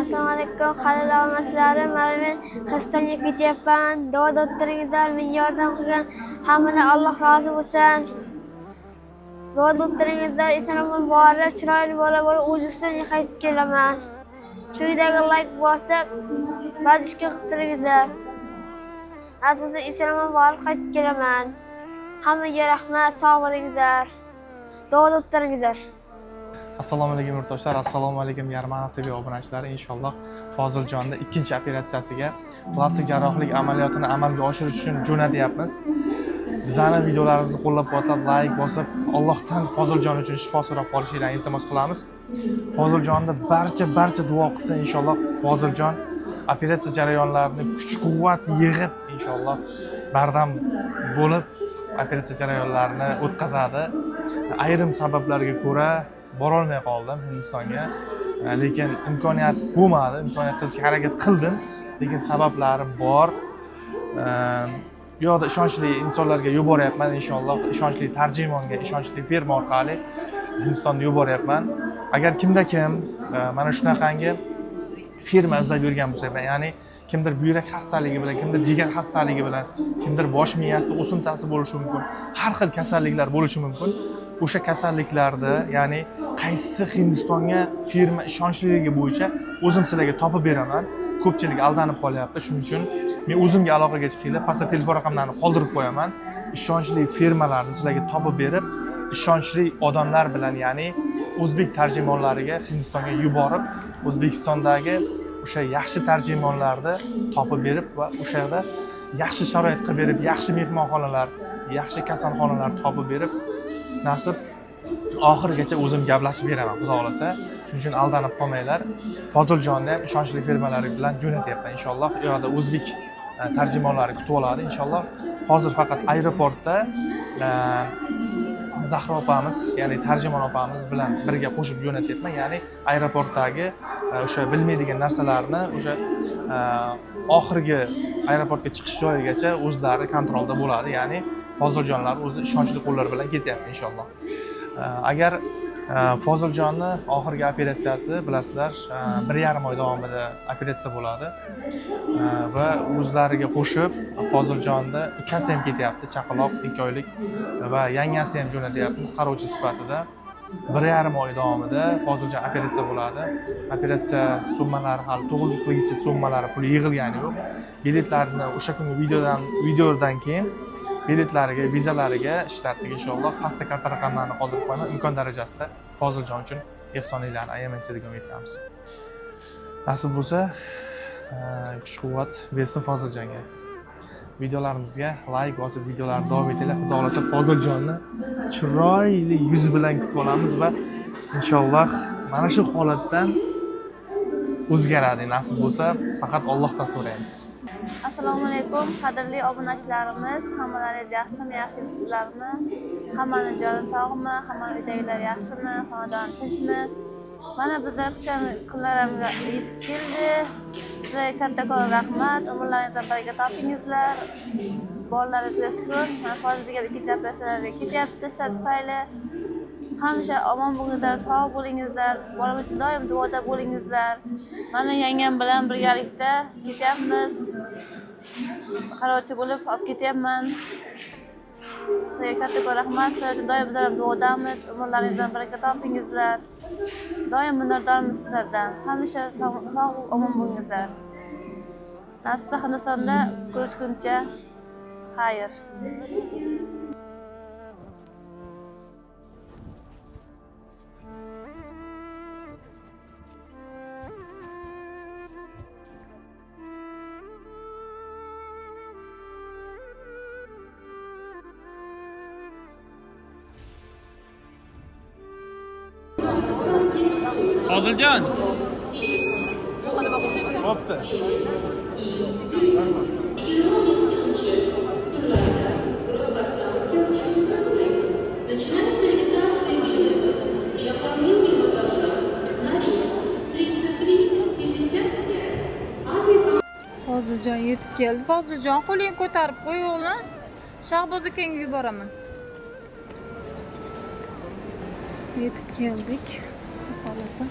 Assalomu alaykum qadrli obunachilarim. Mana men Hindistonga ketyapman. Duo o'ttiringizlar, menga yordam qilgan hammadan Alloh rozi bo'lsin. Duo o'ttiringizlar, eson-omon borib, chiroyli bola bo'lib O'zbekistonga qaytib kelaman. Shu videoga like bosib, badishga qilib turingizlar. Aziz eson-omon borib qaytib kelaman. Hammaga rahmat, sog' bo'lingizlar. Duo o'ttiringizlar. Assalomu alaykum yurtdoshlar, assalomu alaykum Yarmanov TV obunachilari. Inshaalloh Foziljonning ikkinchi operatsiyasiga plastik jarrohlik amaliyotini amalga oshirish uchun jo'natyapmiz. Bizning videolarimizni qo'llab-quvvatlab, like bosib, Allohdan Foziljon uchun shifo so'rab qolishingizni iltimos qilamiz. Foziljonning barcha duo qilsa inshaalloh Foziljon operatsiya jarayonlarini kuch-quvvat yig'ib inshaalloh bardam bo'lib operatsiya jarayonlarini o'tkazadi. Ayrim sabablarga ko'ra borolmay qoldim Hindistonga, lekin imkoniyat bo'lmadi, imkoniyat qilishga harakat qildim, lekin sabablari bor. Bu yoqda ishonchli insonlarga yuboryapman inshaalloh, ishonchli tarjimonga, ishonchli firma orqali Hindistonga yuboryapman. Agar kimda kim mana shunaqangi firma izlab yurgan bo'lsa, ya'ni kimdir buyrak xastaligi bilan, kimdir jigar xastaligi bilan, kimdir bosh miyasida o'simtasi bo'lishi mumkin, har xil kasalliklar bo'lishi mumkin. O'sha kasalliklarda, ya'ni qaysi Hindistonga firma ishonchliligi bo'yicha o'zim sizlarga topib beraman. Ko'pchilik aldanib qolyapti, shuning uchun men o'zimga aloqaga chiqinglar, pastda telefon raqamlarini qoldirib qo'yaman. Ishonchli firmalarni sizlarga topib berib, ishonchli odamlar bilan, ya'ni o'zbek tarjimonlariga Hindistonga yuborib, O'zbekistondagi o'sha yaxshi tarjimonlarni topib berib va o'sha yerda yaxshi sharoit qilib berib, yaxshi mehmonxonalar, yaxshi kasalxonalar topib berib, nasib oxirigacha o'zim gaplashib beraman, xudo xolasa. Shuning uchun aldanib qolmanglar. Foziljonni ham ishonchli firmalari bilan jo'natyapman inshaalloh. U yoqda o'zbek tarjimonlari kutib oladi inshaalloh. Hozir faqat aeroportda Zahra opamiz, ya'ni tarjimon opamiz bilan birga qo'shib jo'natyapman. Ya'ni aeroportdagi o'sha bilmaydigan narsalarni o'sha oxirgi aeroportga chiqish joyigacha o'zlari kontrolda bo'ladi. Ya'ni Foziljonlar o'zi ishonchli qo'llar bilan ketyapti inshaalloh. Agar Foziljonning oxirgi operatsiyasi bilasizlar 1,5 oy davomida operatsiya bo'ladi va o'zlariga qo'shib Foziljonning ukasi ham ketyapti, chaqaloq 2 oylik va yangasi ham jo'natyapmiz qarovchi sifatida. 1,5 oy davomida Foziljon operatsiya bo'ladi. Operatsiya summalari hali to'g'rilikligicha summalari puli yig'ilgani yo'q. Biletlarni o'sha kungi videodan keyin biletlariga, vizalariga ishlatdik inshaalloh. Pastda karta raqamlarini qoldirib qo'yaman. Imkon darajasida Foziljon uchun ehsoninglarni ayamaysiz umid qilamiz. Nasib bo'lsa, kuch-quvvat bersin Foziljonga. Videolarimizga like bosib, videolarni davom etinglar. Xudo xolasa Foziljonning chiroyli yuz bilan kutib olamiz va inshaalloh mana shu holatdan o'zgaradi. Nasib bo'lsa, faqat Allohdan so'raymiz. Assalomu alaykum qadrli obunachilarimiz, hammalaringiz yaxshimi, yaxshimisizlarmi? Hammaning joni sog'mi? Hammaning uydagilar yaxshimi? Xonadon tinchmi? Mana bizlar kutgan kunlarimizga yetib keldi. Sizlarga kattakon rahmat. Umrlaringizda baraka topingizlar. Borlaringizga shukr. Mana Fozilga ikkinchi operatsiyalarga ketyapti sizlar tufayli. Hamisha omon bo'lingizlar, sog' bo'lingizlar. Bolam uchun doim duoda bo'lingizlar. Mana yangam bilan birgalikda ketyapmiz. Qarovchi bo'lib olib ketyapman. Sizlarga kattakon rahmat. Sizlar uchun doim bizlar ham duodamiz. Umrlaringizdan baraka topingizlar. Doim minnatdormiz sizlardan. Hamisha sog' omon bo'lingizlar. Nasib bo'lsa Hindistonda ko'rishguncha xayr. Foziljon. Bo'pti. Foziljon yetib keldi. Foziljon, qo'lingni ko'tarib qo'y o'g'lim. Shahboz akangga yuboraman. Yetib keldik. Xohlasa.